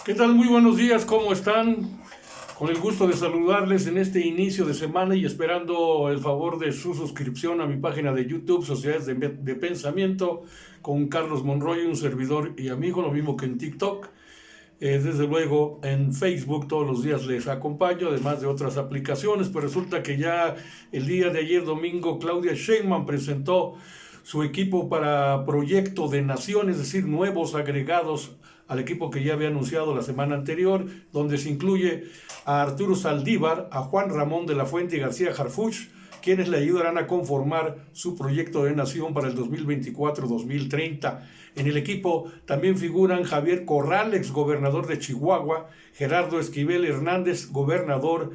¿Qué tal? Muy buenos días, ¿cómo están? Con el gusto de saludarles en este inicio de semana y esperando el favor de su suscripción a mi página de YouTube, Sociedades de Pensamiento, con Carlos Monroy, un servidor y amigo, lo mismo que en TikTok. Desde luego en Facebook todos los días les acompaño, además de otras aplicaciones, pero resulta que ya el día de ayer domingo Claudia Sheinbaum presentó su equipo para Proyecto de Nación, es decir, nuevos agregados al equipo que ya había anunciado la semana anterior, donde se incluye a Arturo Saldívar, a Juan Ramón de la Fuente y García Harfuch, quienes le ayudarán a conformar su proyecto de nación para el 2024-2030. En el equipo también figuran Javier Corral, exgobernador de Chihuahua, Gerardo Esquivel Hernández, gobernador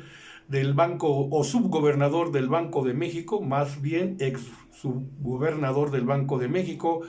del Banco o subgobernador del Banco de México, más bien ex subgobernador del Banco de México,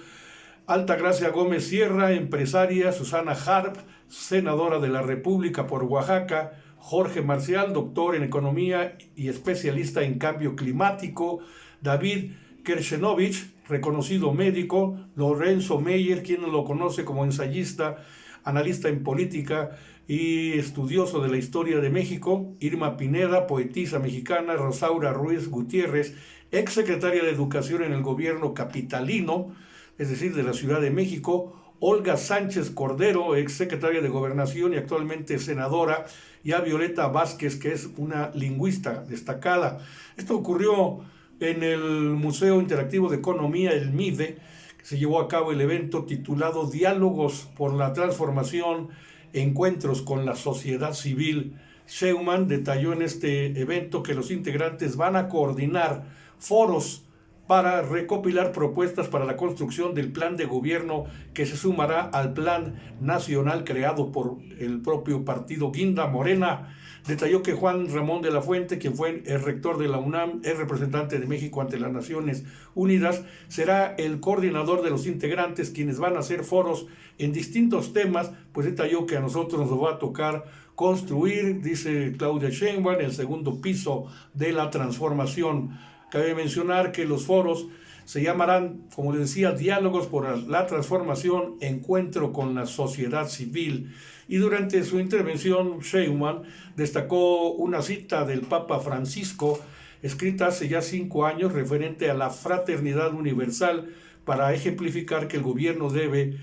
Altagracia Gómez Sierra, empresaria, Susana Harp, senadora de la República por Oaxaca, Jorge Marcial, doctor en economía y especialista en cambio climático, David Kershenovich, reconocido médico, Lorenzo Meyer, quien lo conoce como ensayista, analista en política y estudioso de la historia de México, Irma Pineda, poetisa mexicana, Rosaura Ruiz Gutiérrez, exsecretaria de Educación en el gobierno capitalino, es decir, de la Ciudad de México, Olga Sánchez Cordero, exsecretaria de Gobernación y actualmente senadora, y a Violeta Vázquez, que es una lingüista destacada. Esto ocurrió en el Museo Interactivo de Economía, el MIDE, que se llevó a cabo el evento titulado Diálogos por la Transformación, Encuentros con la Sociedad Civil. Sheinbaum detalló en este evento que los integrantes van a coordinar foros para recopilar propuestas para la construcción del plan de gobierno que se sumará al plan nacional creado por el propio partido Guinda Morena. Detalló que Juan Ramón de la Fuente, quien fue el rector de la UNAM, el representante de México ante las Naciones Unidas, será el coordinador de los integrantes, quienes van a hacer foros en distintos temas, pues detalló que a nosotros nos va a tocar construir, dice Claudia Sheinbaum, el segundo piso de la transformación. Cabe mencionar que los foros se llamarán, como les decía, Diálogos por la Transformación, Encuentro con la Sociedad Civil. Y durante su intervención, Sheinbaum destacó una cita del Papa Francisco, escrita hace ya 5 años, referente a la fraternidad universal, para ejemplificar que el gobierno debe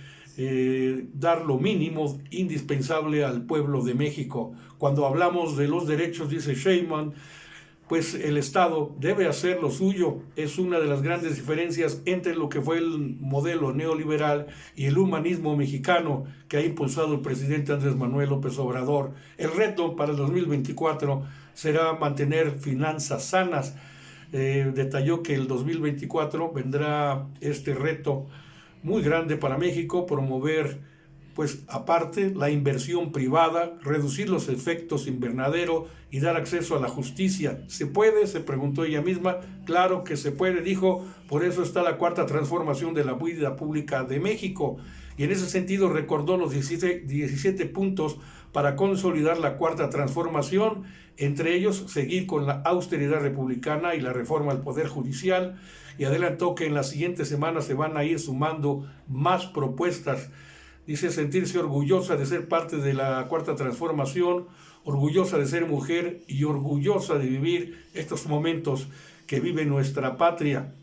dar lo mínimo indispensable al pueblo de México. Cuando hablamos de los derechos, dice Sheinbaum, pues el Estado debe hacer lo suyo. Es una de las grandes diferencias entre lo que fue el modelo neoliberal y el humanismo mexicano que ha impulsado el presidente Andrés Manuel López Obrador. El reto para el 2024 será mantener finanzas sanas. Detalló que el 2024 vendrá este reto muy grande para México, promover pues aparte la inversión privada, reducir los efectos invernadero y dar acceso a la justicia. ¿Se puede?, se preguntó ella misma. Claro que se puede, dijo, por eso está la cuarta transformación de la vida pública de México. Y en ese sentido recordó los 17 puntos para consolidar la cuarta transformación, entre ellos seguir con la austeridad republicana y la reforma al Poder Judicial, y adelantó que en las siguientes semanas se van a ir sumando más propuestas. Dice sentirse orgullosa de ser parte de la cuarta transformación, orgullosa de ser mujer y orgullosa de vivir estos momentos que vive nuestra patria.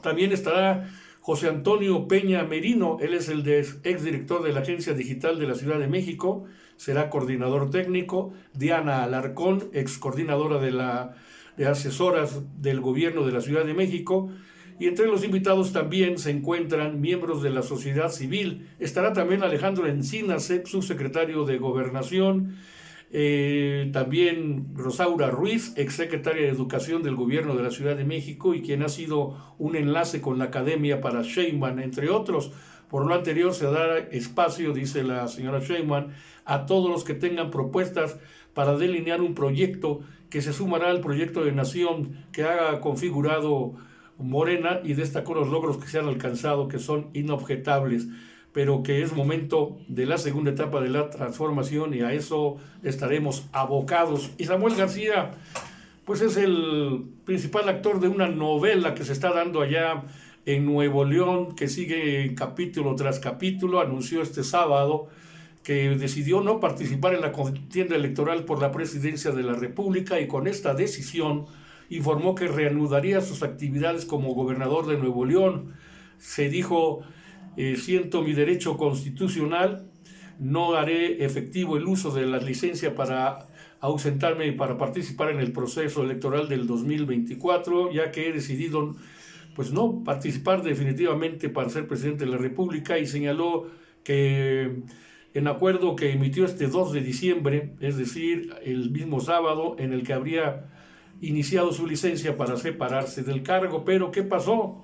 También estará José Antonio Peña Merino, él es el exdirector de la Agencia Digital de la Ciudad de México, será coordinador técnico. Diana Alarcón, ex coordinadora de asesoras del gobierno de la Ciudad de México. Y entre los invitados también se encuentran miembros de la sociedad civil. Estará también Alejandro Encinas, subsecretario de Gobernación, también Rosaura Ruiz, exsecretaria de Educación del Gobierno de la Ciudad de México y quien ha sido un enlace con la academia para Sheinbaum, entre otros. Por lo anterior, se dará espacio, dice la señora Sheinbaum, a todos los que tengan propuestas para delinear un proyecto que se sumará al proyecto de nación que ha configurado Morena, y destacó los logros que se han alcanzado, que son inobjetables, pero que es momento de la segunda etapa de la transformación y a eso estaremos abocados. Y Samuel García, pues es el principal actor de una novela que se está dando allá en Nuevo León, que sigue capítulo tras capítulo. Anunció este sábado que decidió no participar en la contienda electoral por la presidencia de la República, y con esta decisión informó que reanudaría sus actividades como gobernador de Nuevo León. Se dijo: siento mi derecho constitucional, no haré efectivo el uso de la licencia para ausentarme y para participar en el proceso electoral del 2024, ya que he decidido pues no participar definitivamente para ser presidente de la República. Y señaló que en acuerdo que emitió este 2 de diciembre, es decir, el mismo sábado en el que habría iniciado su licencia para separarse del cargo. Pero ¿qué pasó?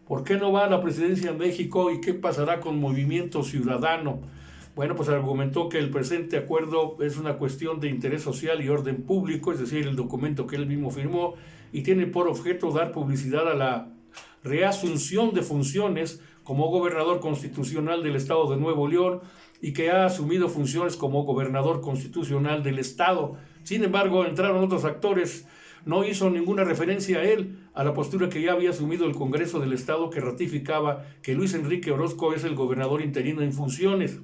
¿Por qué no va a la presidencia de México y qué pasará con Movimiento Ciudadano? Bueno, pues argumentó que el presente acuerdo es una cuestión de interés social y orden público, es decir, el documento que él mismo firmó, y tiene por objeto dar publicidad a la reasunción de funciones como gobernador constitucional del estado de Nuevo León, y que ha asumido funciones como gobernador constitucional del estado. Sin embargo, entraron otros actores. No hizo ninguna referencia a él, a la postura que ya había asumido el Congreso del Estado, que ratificaba que Luis Enrique Orozco es el gobernador interino en funciones.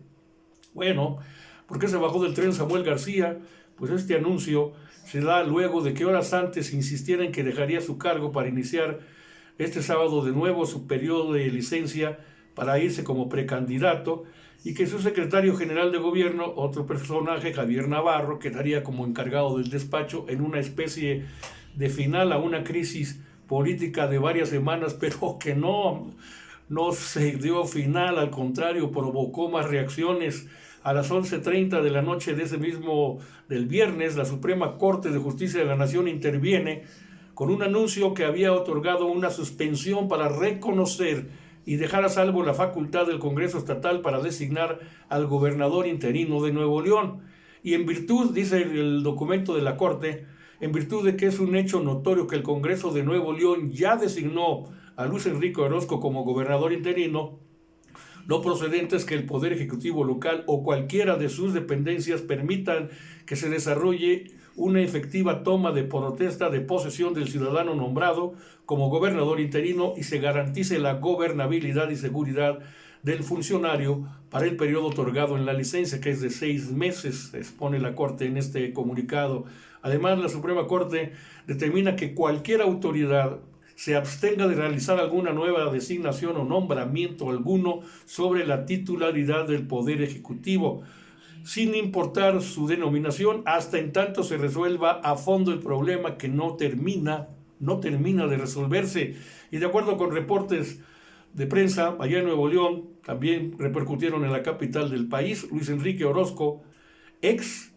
Bueno, ¿por qué se bajó del tren Samuel García? Pues este anuncio se da luego de que horas antes insistiera en que dejaría su cargo para iniciar este sábado de nuevo su periodo de licencia para irse como precandidato, y que su secretario general de gobierno, otro personaje, Javier Navarro, quedaría como encargado del despacho en una especie de final a una crisis política de varias semanas, pero que no se dio final, al contrario, provocó más reacciones. A las 11:30 de la noche de ese mismo del viernes, la Suprema Corte de Justicia de la Nación interviene con un anuncio que había otorgado una suspensión para reconocer y dejar a salvo la facultad del Congreso Estatal para designar al gobernador interino de Nuevo León. Y en virtud, dice el documento de la Corte, en virtud de que es un hecho notorio que el Congreso de Nuevo León ya designó a Luis Enrique Orozco como gobernador interino, lo procedente es que el Poder Ejecutivo local o cualquiera de sus dependencias permitan que se desarrolle una efectiva toma de protesta de posesión del ciudadano nombrado como gobernador interino y se garantice la gobernabilidad y seguridad del funcionario para el periodo otorgado en la licencia, que es de 6 meses, expone la Corte en este comunicado. Además, la Suprema Corte determina que cualquier autoridad se abstenga de realizar alguna nueva designación o nombramiento alguno sobre la titularidad del Poder Ejecutivo, sin importar su denominación, hasta en tanto se resuelva a fondo el problema, que no termina de resolverse. Y de acuerdo con reportes de prensa, allá en Nuevo León, también repercutieron en la capital del país, Luis Enrique Orozco, ex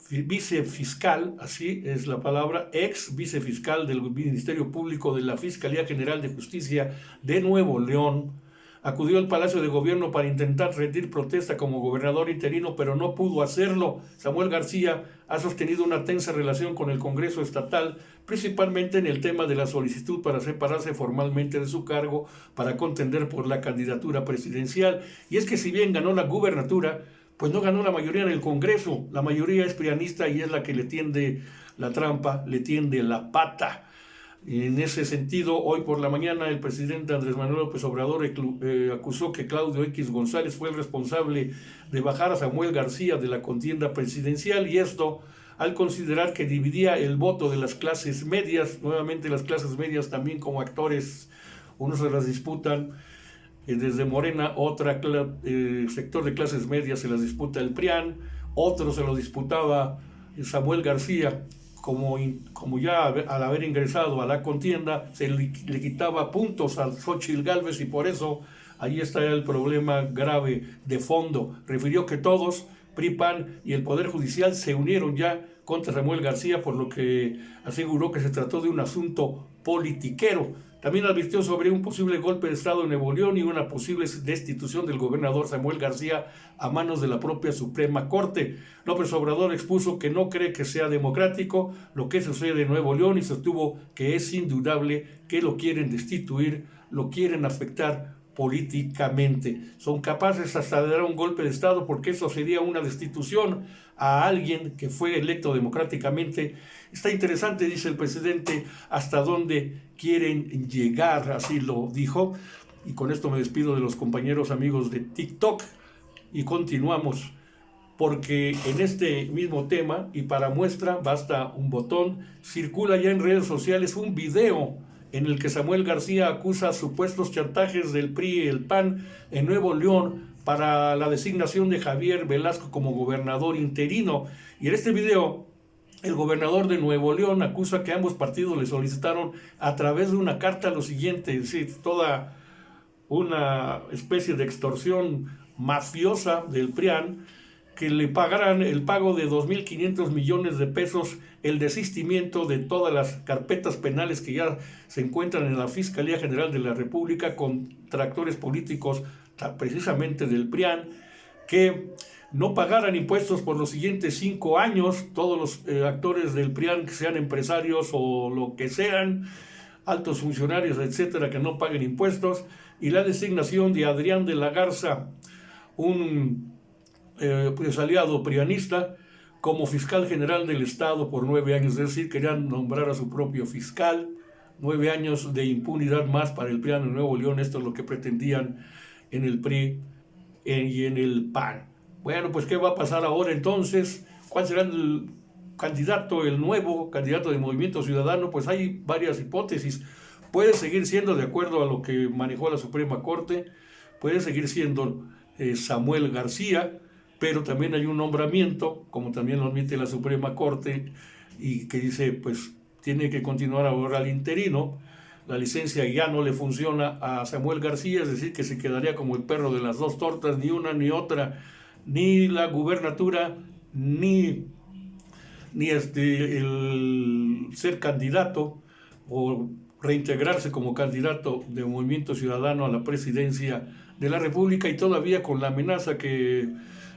vicefiscal, así es la palabra, ex vicefiscal del Ministerio Público de la Fiscalía General de Justicia de Nuevo León, acudió al Palacio de Gobierno para intentar rendir protesta como gobernador interino, pero no pudo hacerlo. Samuel García ha sostenido una tensa relación con el Congreso Estatal, principalmente en el tema de la solicitud para separarse formalmente de su cargo para contender por la candidatura presidencial. Y es que si bien ganó la gubernatura, pues no ganó la mayoría en el Congreso. La mayoría es prianista y es la que le tiende la trampa, le tiende la pata. En ese sentido, hoy por la mañana el presidente Andrés Manuel López Obrador acusó que Claudio X González fue el responsable de bajar a Samuel García de la contienda presidencial, y esto al considerar que dividía el voto de las clases medias. Nuevamente las clases medias también como actores, unos se las disputan desde Morena, otra sector de clases medias se las disputa el PRIAN, otro se lo disputaba Samuel García. Como ya al haber ingresado a la contienda, se le quitaba puntos a Xóchitl Gálvez, y por eso ahí está el problema grave de fondo. Refirió que todos, PRI, PAN y el Poder Judicial, se unieron ya contra Samuel García, por lo que aseguró que se trató de un asunto politiquero. También advirtió sobre un posible golpe de Estado en Nuevo León y una posible destitución del gobernador Samuel García a manos de la propia Suprema Corte. López Obrador expuso que no cree que sea democrático lo que sucede en Nuevo León y sostuvo que es indudable que lo quieren destituir, lo quieren afectar políticamente. Son capaces hasta de dar un golpe de Estado, porque eso sería una destitución a alguien que fue electo democráticamente. Está interesante, dice el presidente, hasta dónde quieren llegar, así lo dijo. Y con esto me despido de los compañeros amigos de TikTok y continuamos porque en este mismo tema, y para muestra basta un botón, circula ya en redes sociales un video en el que Samuel García acusa supuestos chantajes del PRI y el PAN en Nuevo León para la designación de Javier Velasco como gobernador interino. Y en este video, el gobernador de Nuevo León acusa que ambos partidos le solicitaron a través de una carta lo siguiente, es decir, toda una especie de extorsión mafiosa del PRIAN, que le pagaran el pago de 2.500 millones de pesos, el desistimiento de todas las carpetas penales que ya se encuentran en la Fiscalía General de la República contra actores políticos precisamente del PRIAN, que no pagaran impuestos por los siguientes 5 años, todos los actores del PRIAN, que sean empresarios o lo que sean, altos funcionarios, etcétera, que no paguen impuestos, y la designación de Adrián de la Garza, un pues aliado prianista, como fiscal general del Estado por 9 años, es decir, querían nombrar a su propio fiscal, 9 años de impunidad más para el PRIAN en Nuevo León, esto es lo que pretendían en el PRI y en el PAN. Bueno, pues ¿qué va a pasar ahora entonces? ¿Cuál será el candidato, el nuevo candidato de Movimiento Ciudadano? Pues hay varias hipótesis. Puede seguir siendo, de acuerdo a lo que manejó la Suprema Corte, puede seguir siendo Samuel García, pero también hay un nombramiento, como también lo admite la Suprema Corte, y que dice, pues, tiene que continuar ahora el interino. La licencia ya no le funciona a Samuel García, es decir, que se quedaría como el perro de las dos tortas, ni una ni otra, ni la gubernatura, ni el ser candidato o reintegrarse como candidato de Movimiento Ciudadano a la presidencia de la República, y todavía con la amenaza que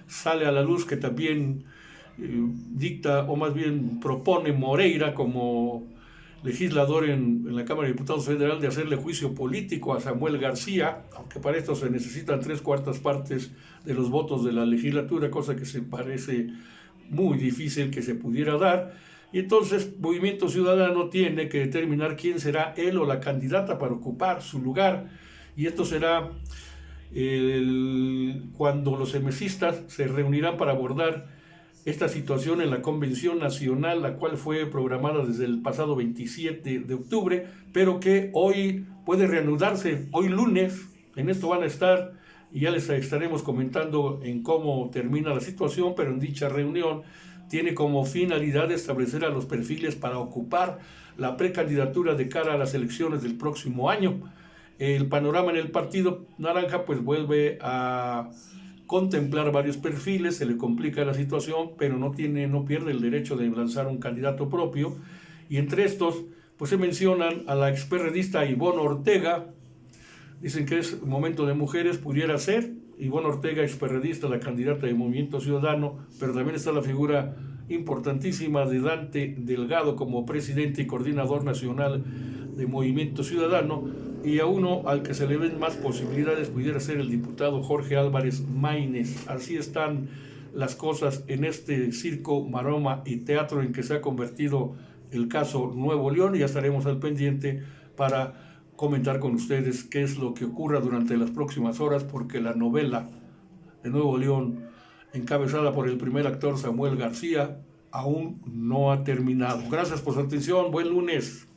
sale a la luz que también dicta, o más bien propone Moreira como legislador en la Cámara de Diputados Federal, de hacerle juicio político a Samuel García, aunque para esto se necesitan 3/4 partes de los votos de la legislatura, cosa que se parece muy difícil que se pudiera dar. Y entonces Movimiento Ciudadano tiene que determinar quién será él o la candidata para ocupar su lugar, y esto será cuando los emesistas se reunirán para abordar esta situación en la Convención Nacional, la cual fue programada desde el pasado 27 de octubre, pero que hoy puede reanudarse, hoy lunes. En esto van a estar, y ya les estaremos comentando en cómo termina la situación, pero en dicha reunión tiene como finalidad establecer a los perfiles para ocupar la precandidatura de cara a las elecciones del próximo año. El panorama en el Partido Naranja pues vuelve a contemplar varios perfiles, se le complica la situación, pero no pierde el derecho de lanzar un candidato propio, y entre estos pues se mencionan a la experredista Ivonne Ortega. Dicen que es momento de mujeres, pudiera ser Ivonne Ortega, experredista, la candidata de Movimiento Ciudadano, pero también está la figura importantísima de Dante Delgado como presidente y coordinador nacional de Movimiento Ciudadano, y a uno al que se le ven más posibilidades pudiera ser el diputado Jorge Álvarez Maínez. Así están las cosas en este circo, maroma y teatro en que se ha convertido el caso Nuevo León, y ya estaremos al pendiente para comentar con ustedes qué es lo que ocurra durante las próximas horas, porque la novela de Nuevo León, encabezada por el primer actor Samuel García, aún no ha terminado. Gracias por su atención, buen lunes.